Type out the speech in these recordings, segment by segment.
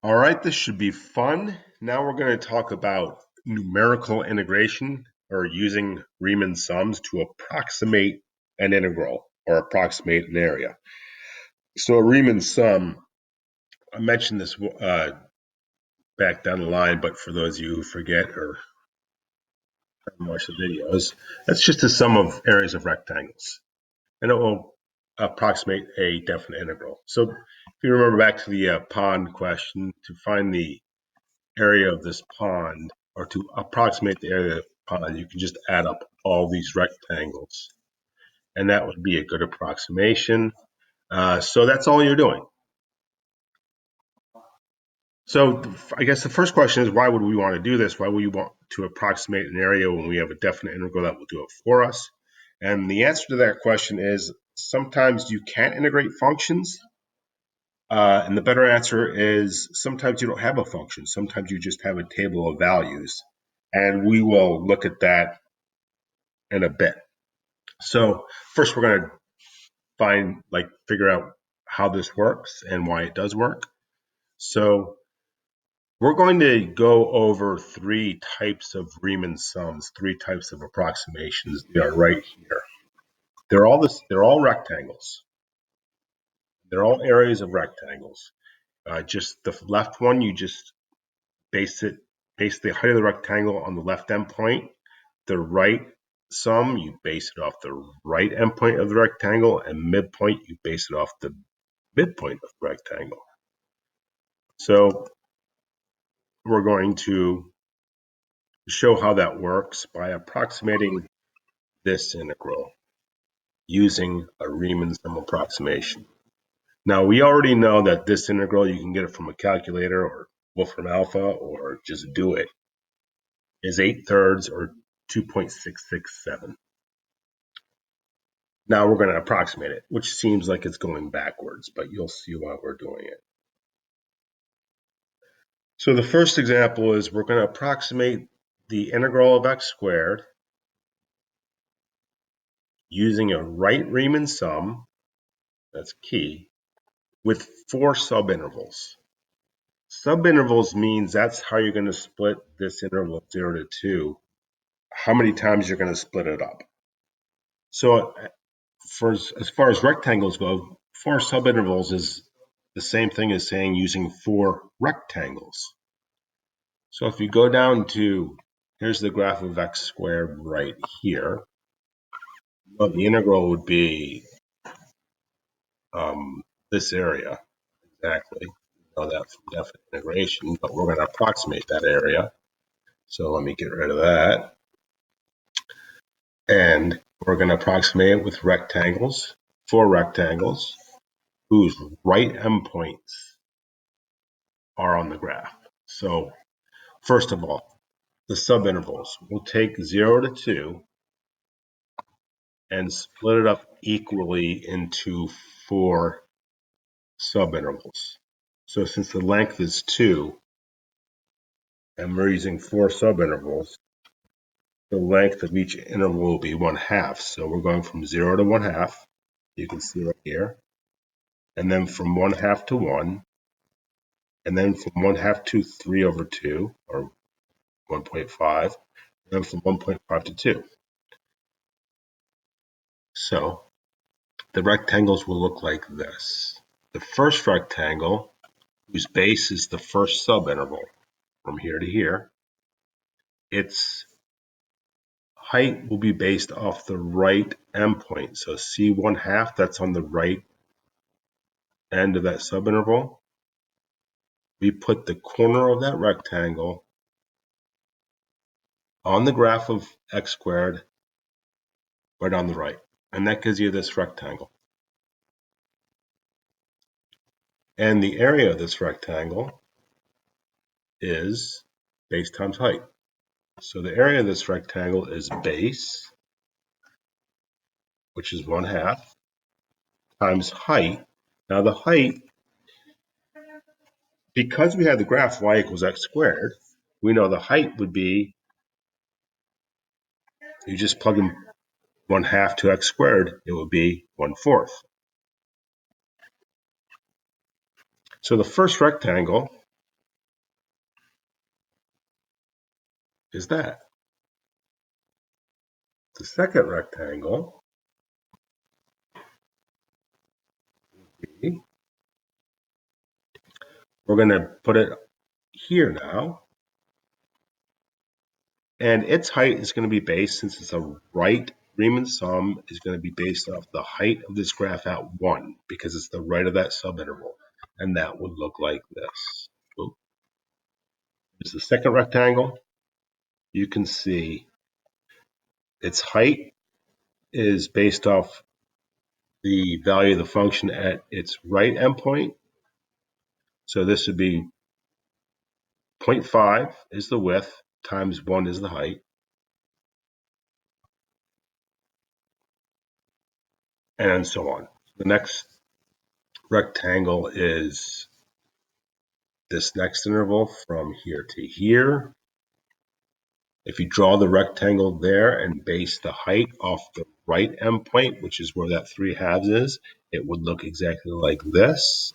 All right, this should be fun. Now we're going to talk about numerical integration or using Riemann sums to approximate an integral or approximate an area. So a Riemann sum, I mentioned this back down the line, but for those of you who forget or haven't watched the videos, that's just the sum of areas of rectangles. And it will approximate a definite integral. So if you remember back to the pond question, to find the area of this pond, or to approximate the area of the pond, you can just add up all these rectangles, and that would be a good approximation. So that's all you're doing. So I guess the first question is, why would we want to do this? Why would we want to approximate an area when we have a definite integral that will do it for us? And the answer to that question is sometimes you can't integrate functions. And the better answer is sometimes you don't have a function. Sometimes you just have a table of values. And we will look at that in a bit. So first we're going to figure out how this works and why it does work. So we're going to go over three types of Riemann sums, three types of approximations. They are right here. They're all rectangles. They're all areas of rectangles. Just the left one, you just base the height of the rectangle on the left endpoint. The right sum, you base it off the right endpoint of the rectangle, and midpoint, you base it off the midpoint of the rectangle. So we're going to show how that works by approximating this integral using a Riemann sum approximation. Now, we already know that this integral, you can get it from a calculator or Wolfram Alpha, or just do it, is 8/3 or 2.667. Now we're going to approximate it, which seems like it's going backwards, but you'll see why we're doing it. So the first example is we're going to approximate the integral of x squared using a right Riemann sum, that's key, with 4 subintervals. Subintervals means that's how you're going to split this interval of 0 to 2, how many times you're going to split it up. So as far as rectangles go, 4 subintervals is the same thing as saying using 4 rectangles. So if you go down to, here's the graph of x squared right here. Well, the integral would be this area, exactly. We know that from definite integration, but we're going to approximate that area. So let me get rid of that. And we're going to approximate it with rectangles, 4 rectangles, whose right endpoints are on the graph. So first of all, the subintervals. We'll take 0 to 2 and split it up equally into 4 subintervals. So since the length is 2, and we're using 4 subintervals, the length of each interval will be 1/2. So we're going from 0 to 1/2, you can see right here, and then from 1/2 to 1, and then from 1/2 to 3/2, or 1.5, and then from 1.5 to 2. So the rectangles will look like this. The first rectangle, whose base is the first subinterval from here to here, its height will be based off the right endpoint. So C 1/2, that's on the right end of that subinterval. We put the corner of that rectangle on the graph of x squared right on the right. And that gives you this rectangle. And the area of this rectangle is base times height. So the area of this rectangle is base, which is 1/2, times height. Now the height, because we had the graph y equals x squared, we know the height would be, you just plug in 1/2 to x squared, it would be 1/4. So the first rectangle is that? The second rectangle, we're going to put it here now. And its height is going to be based, since it's a right Riemann sum, is going to be based off the height of this graph at 1, because it's the right of that subinterval. And that would look like this. Here's the second rectangle. You can see its height is based off the value of the function at its right endpoint. So this would be 0.5 is the width times 1 is the height. And so on. The next rectangle is this next interval from here to here. If you draw the rectangle there and base the height off the right endpoint, which is where that 3/2 is, it would look exactly like this.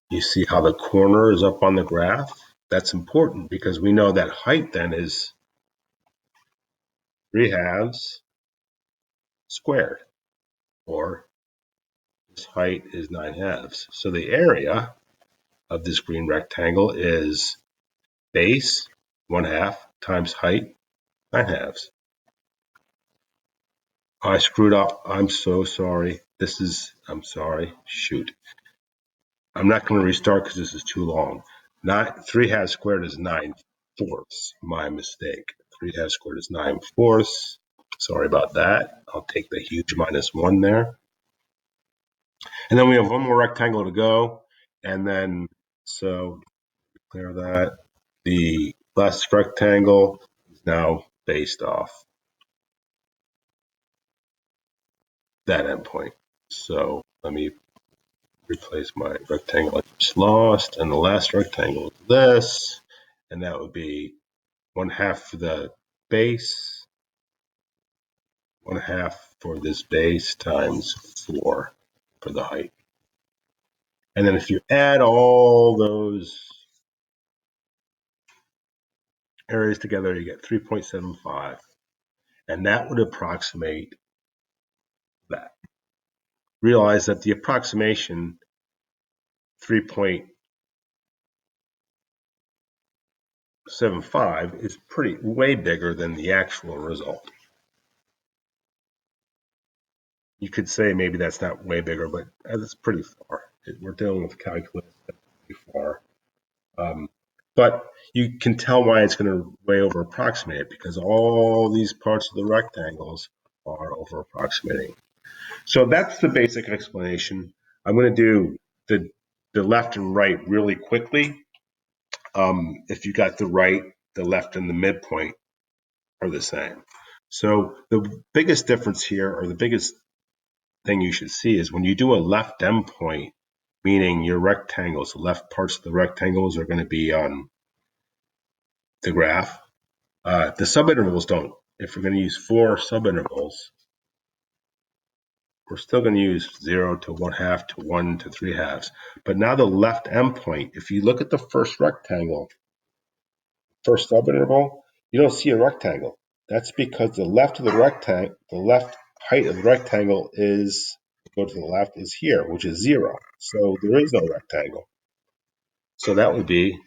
You see how the corner is up on the graph? That's important because we know that height then is 3/2 squared, or this height is 9/2. So the area of this green rectangle is base 1/2 times height 9/2. I screwed up. I'm so sorry. I'm sorry. Shoot. I'm not going to restart because this is too long. 3/2 squared is 9/4. My mistake. 3/2 squared is 9/4. Sorry about that. I'll take the huge -1 there. And then we have one more rectangle to go. And then, so clear that. The last rectangle is now based off that endpoint. So let me replace my rectangle I just lost, and the last rectangle is this, and that would be 1/2 for the base, 1/2 for this base times 4 for the height. And then if you add all those areas together, you get 3.75, and that would approximate that. Realize that the approximation 3.75 is way bigger than the actual result. You could say maybe that's not way bigger, but that's pretty far. We're dealing with calculus that's pretty far. But you can tell why it's going to way over approximate it, because all these parts of the rectangles are over approximating. So that's the basic explanation. I'm going to do the left and right really quickly. If you got the right, the left, and the midpoint are the same. So the biggest difference here, or the biggest thing you should see, is when you do a left endpoint, meaning your rectangles, the left parts of the rectangles are going to be on the graph. The subintervals don't. If we're going to use 4 subintervals, we're still going to use 0 to 1/2 to 1 to 3/2. But now the left endpoint, if you look at the first rectangle, first subinterval, you don't see a rectangle. That's because the left of the rectangle, the left height of the rectangle is, go to the left, is here, which is 0. So there is no rectangle. So that would be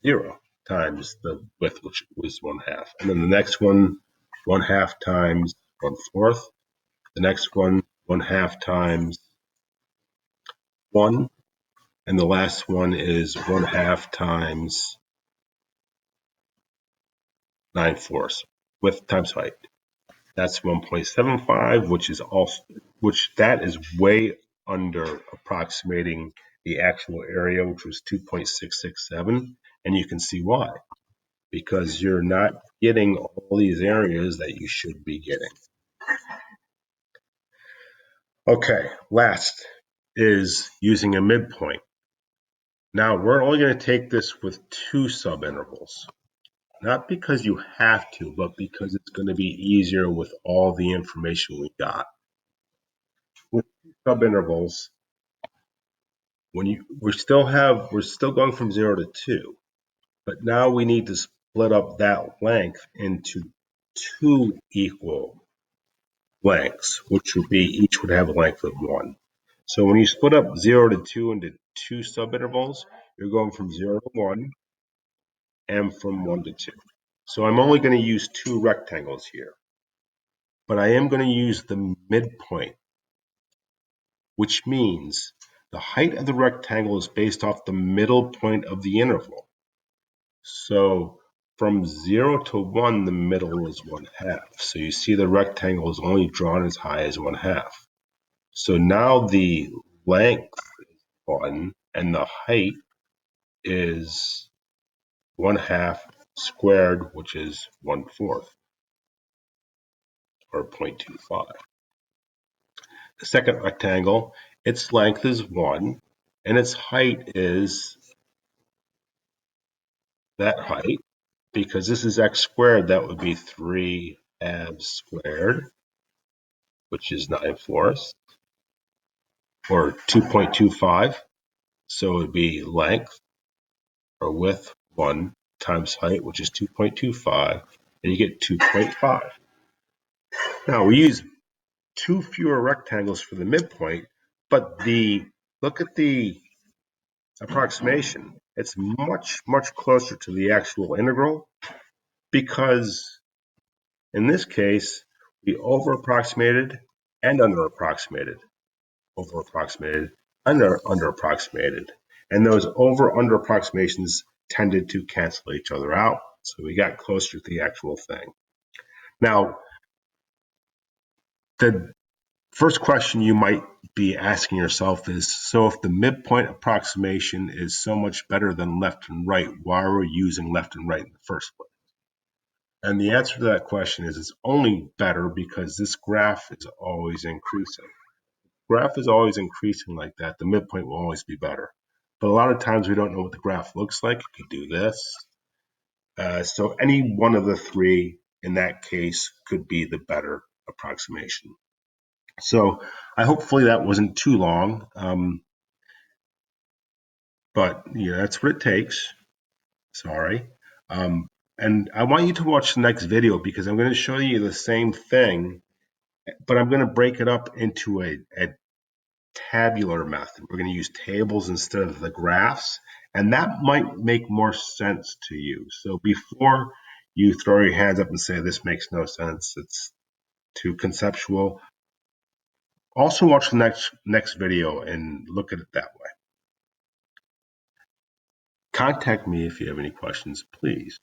0 times the width, which was 1/2. And then the next one, 1/2 times 1/4. The next one, 1/2 times 1. And the last one is 1/2 times 9/4. Width times height. That's 1.75, which that is way under approximating the actual area, which was 2.667. And you can see why. Because you're not getting all these areas that you should be getting. Okay, last is using a midpoint. Now, we're only going to take this with 2 subintervals. Not because you have to, but because it's going to be easier with all the information we got. With subintervals, we're still going from 0 to 2. But now we need to split up that length into two equal lengths, which would be each would have a length of 1. So when you split up 0 to 2 into two subintervals, you're going from 0 to 1 and from 1 to 2. So I'm only going to use two rectangles here, but I am going to use the midpoint, which means the height of the rectangle is based off the middle point of the interval. So from 0 to 1, the middle is 1/2. So you see the rectangle is only drawn as high as 1/2. So now the length is 1 and the height is 1/2 squared, which is 1/4, or 0.25. The second rectangle, its length is 1 and its height is that height. Because this is x squared, that would be 3/2 squared, which is 9/4, or 2.25. So it would be length or width 1 times height, which is 2.25, and you get 2.5. Now we use two fewer rectangles for the midpoint, but look at the approximation. It's much, much closer to the actual integral because in this case, we over-approximated and under-approximated. Over-approximated, under-approximated. And those over-under approximations tended to cancel each other out. So we got closer to the actual thing. Now, the first question you might be asking yourself is, so if the midpoint approximation is so much better than left and right, why are we using left and right in the first place? And the answer to that question is it's only better because this graph is always increasing. Graph is always increasing like that. The midpoint will always be better. But a lot of times we don't know what the graph looks like. It could do this. So any one of the three in that case could be the better approximation. So hopefully that wasn't too long, but yeah, that's what it takes. Sorry. And I want you to watch the next video because I'm going to show you the same thing, but I'm going to break it up into a tabular method. We're going to use tables instead of the graphs, and that might make more sense to you. So before you throw your hands up and say this makes no sense, it's too conceptual, also watch the next video and look at it that way. Contact me if you have any questions, please.